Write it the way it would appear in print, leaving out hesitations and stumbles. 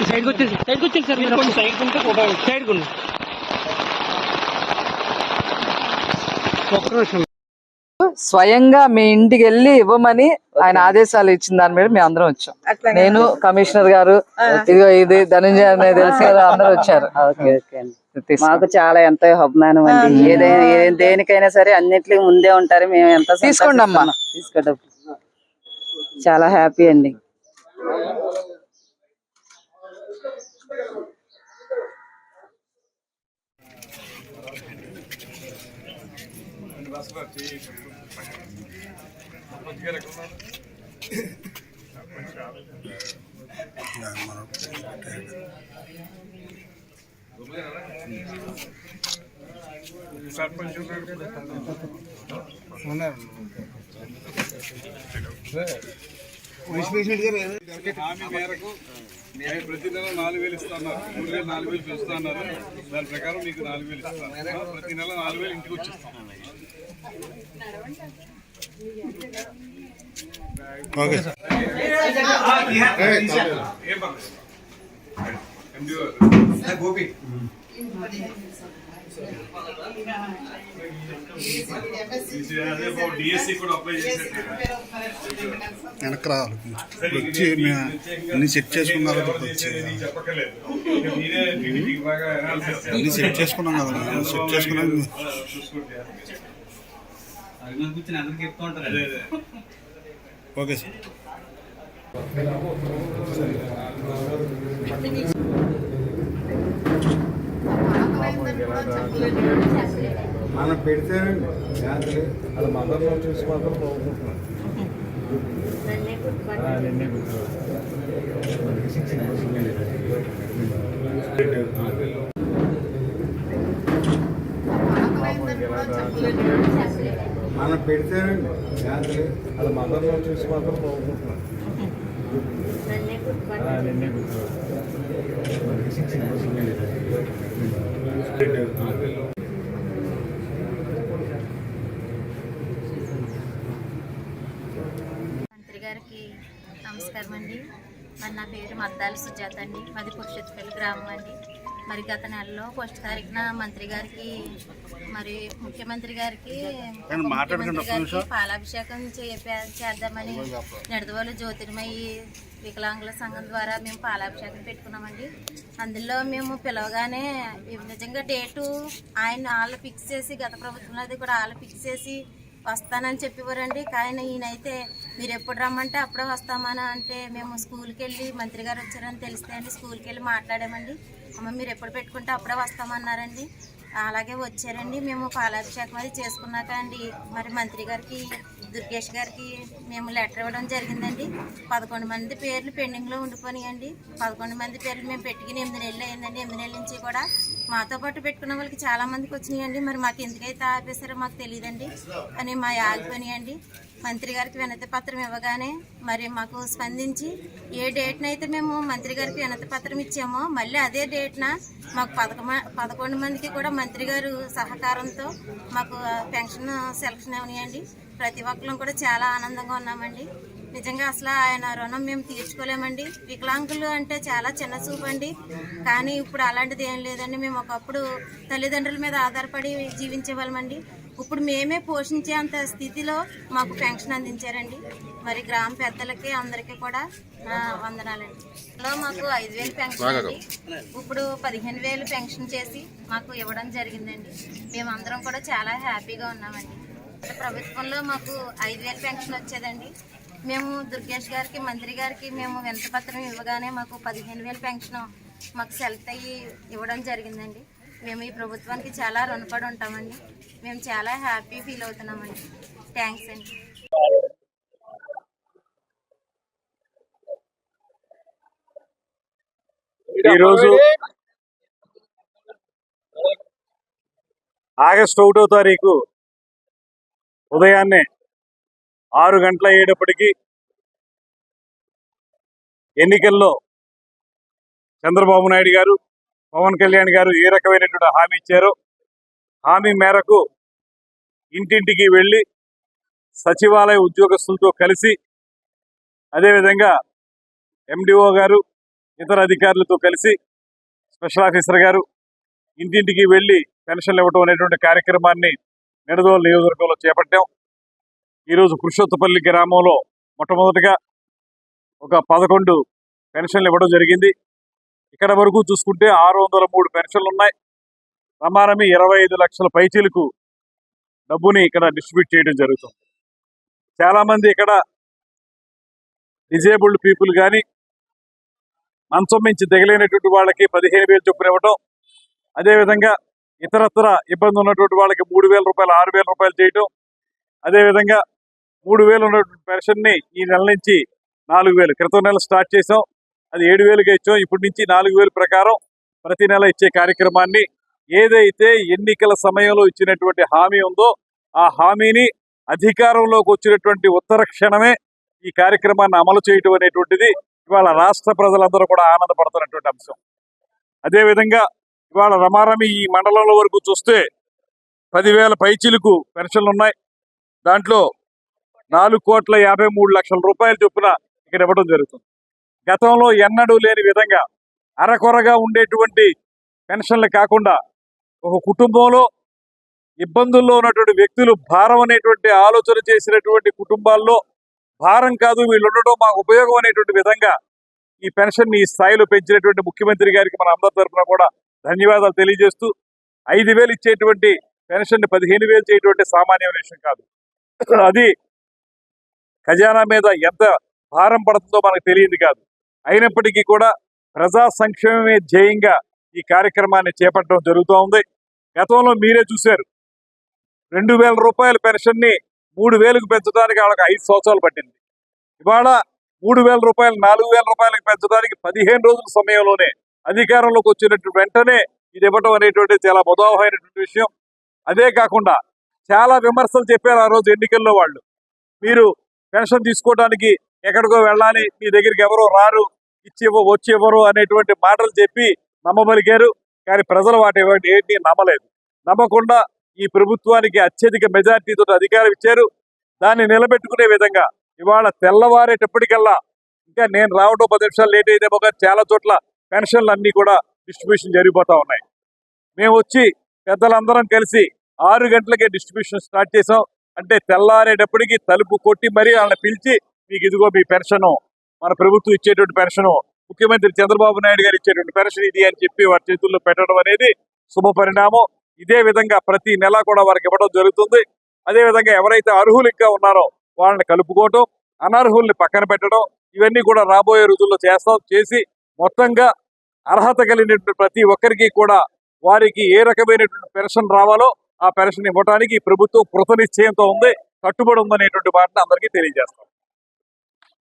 సైడ్కి వచ్చేది సార్ మీరు కొంచెం సైడ్ ఉంటే ఫోటో సైడ్ కొన్ని ఒక్క నిమిషం. స్వయంగా మీ ఇంటికి వెళ్ళి ఇవ్వమని ఆయన ఆదేశాలు ఇచ్చిన దాని మీద మేము అందరం వచ్చాం. నేను కమిషనర్ గారు ఇదిగో ఇది ధనంజయ అనేది తెలిసి అందరూ వచ్చారు. మాకు చాలా ఎంతో అభిమానం అండి. ఏదైనా దేనికైనా సరే అన్నిటికీ ముందే ఉంటారు. మేము ఎంత తీసుకోండి అమ్మా, తీసుకోండి. చాలా హ్యాపీ అండి. ప్రతి నెల 4,000 ఇస్తున్నారు. 3,000 4,000 చూస్తున్నారు. దాని ప్రకారం మీకు 4,000 ఇస్తున్నారు. ప్రతి నెల 4,000 ఇంటికి వచ్చేస్తాం. Okay sir. గోపి డిఎస్సి కూడా అప్లై చేసేది వెనక్కి రావాలి. వచ్చి అన్ని సెట్ చేసుకున్నారు. అన్ని సెట్ చేసుకున్నాం కదా, సెట్ చేసుకున్నాం. Okay sir. మనం పెడితేనండి అది మదర్లో చూసి మాత్రం బాగుంటున్నాం. మనం పెడితేనండి అది మదర్లో చూసి మాత్రం బాగుంటున్నాం. మంత్రి గారికి నమస్కారం అండి. మరి నా పేరు మద్దాల సుజాత అండి. మాది పురుషోత్పల్లి గ్రామం అండి. మరి గత నెలలో 1 తారీఖున మంత్రి గారికి మరి ముఖ్యమంత్రి గారికి పాలాభిషేకం చేద్దామని నిడదవోలు జ్యోతిర్మయి వికలాంగుల సంఘం ద్వారా మేము పాలాభిషేకం పెట్టుకున్నామండి. అందులో మేము పిలవగానే నిజంగా డేటు వాళ్ళు ఫిక్స్ చేసి, గత ప్రభుత్వంలో అది కూడా వాళ్ళు ఫిక్స్ చేసి వస్తానని చెప్పేవారండి. కానీ ఈయనైతే మీరు ఎప్పుడు రమ్మంటే అప్పుడే వస్తామని అంటే మేము స్కూల్కి వెళ్ళి మంత్రి గారు వచ్చారని తెలిస్తే అండి స్కూల్కి వెళ్ళి మాట్లాడామండి. అమ్మ మీరు ఎప్పుడు పెట్టుకుంటే అప్పుడే వస్తామన్నారండి. అలాగే వచ్చారండి. మేము పాలాభిషేకం అది చేసుకున్నాక అండి మరి మంత్రి గారికి దుర్గేష్ గారికి మేము లెటర్ ఇవ్వడం జరిగిందండి. 11 మంది పేర్లు పెండింగ్లో ఉండిపోయినాయండి. 11 మంది పేర్లు మేము పెట్టుకుని 8 నెలలు అయిందండి. 8 నెలల నుంచి కూడా మాతో పాటు పెట్టుకున్న వాళ్ళకి చాలా మందికి వచ్చినాయండి. మరి మాకు ఎందుకైతే ఆపేశారో మాకు తెలియదండి. కానీ మా ఆగిపోయినాయండి. మంత్రి గారికి వినతి పత్రం ఇవ్వగానే మరి మాకు స్పందించి ఏ డేట్నైతే మేము మంత్రి గారికి వినతి పత్రం ఇచ్చామో మళ్ళీ అదే డేట్న మాకు 11 మందికి కూడా మంత్రి గారు సహకారంతో మాకు పెన్షన్ సెలక్షన్ అవనాయండి. ప్రతి ఒక్కరం కూడా చాలా ఆనందంగా ఉన్నామండి. నిజంగా అసలు ఆయన రుణం మేము తీర్చుకోలేమండి. వికలాంగులు అంటే చాలా చిన్న చూపు అండి. కానీ ఇప్పుడు అలాంటిది ఏం లేదండి. మేము ఒకప్పుడు తల్లిదండ్రుల మీద ఆధారపడి జీవించే వాళ్ళమండి. ఇప్పుడు మేమే పోషించే అంత స్థితిలో మాకు పెన్షన్ అందించారండి. మరి గ్రామ పెద్దలకి అందరికీ కూడా వందనాలండి. మాకు 5,000 పెన్షన్ అండి. ఇప్పుడు 15,000 పెన్షన్ చేసి మాకు ఇవ్వడం జరిగిందండి. మేమందరం కూడా చాలా హ్యాపీగా ఉన్నామండి. ప్రభుత్వంలో మాకు 5,000 పెన్షన్ వచ్చేదండి. మేము దుర్గేష్ గారికి మంత్రి గారికి మేము వినతి పత్రం ఇవ్వగానే మాకు 15,000 పెన్షన్ మాకు సెలెక్ట్ అయ్యి ఇవ్వడం జరిగిందండి. మేము ఈ ప్రభుత్వానికి చాలా రుణపడి ఉంటామండి. మేము చాలా హ్యాపీ ఫీల్ అవుతున్నామండి. థ్యాంక్స్ అండి. ఈరోజు ఆగస్టు 1వ తారీఖు ఉదయాన్నే 6 గంటల అయ్యేటప్పటికీ ఎన్నికల్లో చంద్రబాబు నాయుడు గారు, పవన్ కళ్యాణ్ గారు ఏ రకమైనటువంటి హామీ ఇచ్చారో హామీ మేరకు ఇంటింటికి వెళ్ళి సచివాలయ ఉద్యోగస్తులతో కలిసి అదేవిధంగా ఎండిఓ గారు ఇతర అధికారులతో కలిసి స్పెషల్ ఆఫీసర్ గారు ఇంటింటికి వెళ్ళి పెన్షన్లు ఇవ్వడం అనేటువంటి కార్యక్రమాన్ని నిడదవోలు నియోజకవర్గంలో చేపట్టాం. ఈరోజు పురుషోత్తపల్లి గ్రామంలో మొట్టమొదటిగా ఒక 11 పెన్షన్లు ఇవ్వడం జరిగింది. ఇక్కడ వరకు చూసుకుంటే 603 పెన్షన్లు ఉన్నాయి. ప్రమాణమి 25 లక్షల పైచీలకు డబ్బుని ఇక్కడ డిస్ట్రిబ్యూట్ చేయడం జరుగుతుంది. చాలామంది ఇక్కడ డిజేబుల్డ్ పీపుల్ కానీ మంచం మించి దిగలేనటువంటి వాళ్ళకి 15,000 చొప్పున ఇవ్వటం, అదేవిధంగా ఇతరత్ర ఇబ్బంది ఉన్నటువంటి వాళ్ళకి 3,000 రూపాయలు 6,000 రూపాయలు చేయటం, అదేవిధంగా 3,000 ఉన్నటువంటి పెన్షన్ని ఈ నెల నుంచి 4,000 క్రితం నెల స్టార్ట్ చేసాం, అది 7,000గా ఇచ్చాం. ఇప్పటి నుంచి 4,000 ప్రకారం ప్రతి నెల ఇచ్చే కార్యక్రమాన్ని ఏదైతే ఎన్నికల సమయంలో ఇచ్చినటువంటి హామీ ఉందో ఆ హామీని అధికారంలోకి వచ్చినటువంటి ఉత్తర క్షణమే ఈ కార్యక్రమాన్ని అమలు చేయటం అనేటువంటిది ఇవాళ రాష్ట్ర ప్రజలందరూ కూడా ఆనందపడుతున్నటువంటి అంశం. అదేవిధంగా ఇవాళ రమారమి ఈ మండలంలో వరకు చూస్తే 10,000 పైచీలకు పెన్షన్లు ఉన్నాయి. దాంట్లో 4,53,00,000 రూపాయలు చొప్పున ఇక్కడ ఇవ్వడం జరుగుతుంది. గతంలో ఎన్నడూ లేని విధంగా అరకొరగా ఉండేటువంటి పెన్షన్లు కాకుండా ఒక కుటుంబంలో ఇబ్బందుల్లో ఉన్నటువంటి వ్యక్తులు భారం అనేటువంటి ఆలోచన చేసినటువంటి కుటుంబాల్లో భారం కాదు వీళ్ళు ఉండడం మాకు ఉపయోగం అనేటువంటి విధంగా ఈ పెన్షన్ ఈ స్థాయిలో పెంచినటువంటి ముఖ్యమంత్రి గారికి మన అందరి తరఫున కూడా ధన్యవాదాలు తెలియజేస్తూ 5,000 ఇచ్చేటువంటి పెన్షన్ 15,000 చేయటువంటి సామాన్యమైన విషయం కాదు. అది ఖజానా మీద ఎంత భారం పడుతుందో మనకు తెలియదు కాదు. అయినప్పటికీ కూడా ప్రజా సంక్షేమమే ధ్యేయంగా ఈ కార్యక్రమాన్ని చేపట్టడం జరుగుతూ ఉంది. గతంలో మీరే చూశారు 2,000 రూపాయల పెన్షన్ని 3,000కు పెంచడానికి వాళ్ళకి 5 సంవత్సరాలు పట్టింది. ఇవాళ 3,000 రూపాయలు 4,000 రూపాయలకు పెంచడానికి 15 రోజుల సమయంలోనే అధికారంలోకి వచ్చినట్టు వెంటనే ఇది ఇవ్వటం అనేటువంటి చాలా ముదావహమైనటువంటి విషయం. అదే కాకుండా చాలా విమర్శలు చెప్పారు ఆ రోజు ఎన్నికల్లో వాళ్ళు, మీరు పెన్షన్ తీసుకోవడానికి ఎక్కడికో వెళ్ళాలి, మీ దగ్గరికి ఎవరో రారు, వచ్చి ఇవ్వరు అనేటువంటి మాటలు చెప్పి నమ్మబలికారు. కానీ ప్రజలు వాటి ఏంటి నమ్మలేదు. నమ్మకుండా ఈ ప్రభుత్వానికి అత్యధిక మెజార్టీతో అధికారం ఇచ్చారు. దాన్ని నిలబెట్టుకునే విధంగా ఇవాళ తెల్లవారేటప్పటికల్లా, ఇంకా నేను రావడం 10 నిమిషాలు లేట్ అయితే ఒక చాలా చోట్ల పెన్షన్లు అన్నీ కూడా డిస్ట్రిబ్యూషన్ జరిగిపోతూ ఉన్నాయి. మేము వచ్చి పెద్దలందరం కలిసి 6 గంటలకే డిస్ట్రిబ్యూషన్ స్టార్ట్ చేసాం. అంటే తెల్లారేటప్పటికి తలుపు కొట్టి మరీ వాళ్ళని పిలిచి మీకు ఇదిగో మీ పెన్షను, మన ప్రభుత్వం ఇచ్చేటువంటి పెన్షను, ముఖ్యమంత్రి చంద్రబాబు నాయుడు గారు ఇచ్చేటువంటి పెన్షన్ ఇది అని చెప్పి వారి చేతుల్లో పెట్టడం అనేది శుభ పరిణామం. ఇదే విధంగా ప్రతి నెల కూడా వారికి ఇవ్వడం జరుగుతుంది. అదేవిధంగా ఎవరైతే అర్హులు ఇంకా ఉన్నారో వాళ్ళని కలుపుకోవటం, అనర్హుల్ని పక్కన పెట్టడం, ఇవన్నీ కూడా రాబోయే రోజుల్లో చేసి మొత్తంగా అర్హత కలిగినటువంటి ప్రతి ఒక్కరికి కూడా వారికి ఏ రకమైనటువంటి పెన్షన్ రావాలో ఆ పెన్షన్ ఇవ్వడానికి ప్రభుత్వం కృత నిశ్చయంతో ఉంది, కట్టుబడి ఉందనేటువంటి మాటను అందరికీ తెలియజేస్తాం.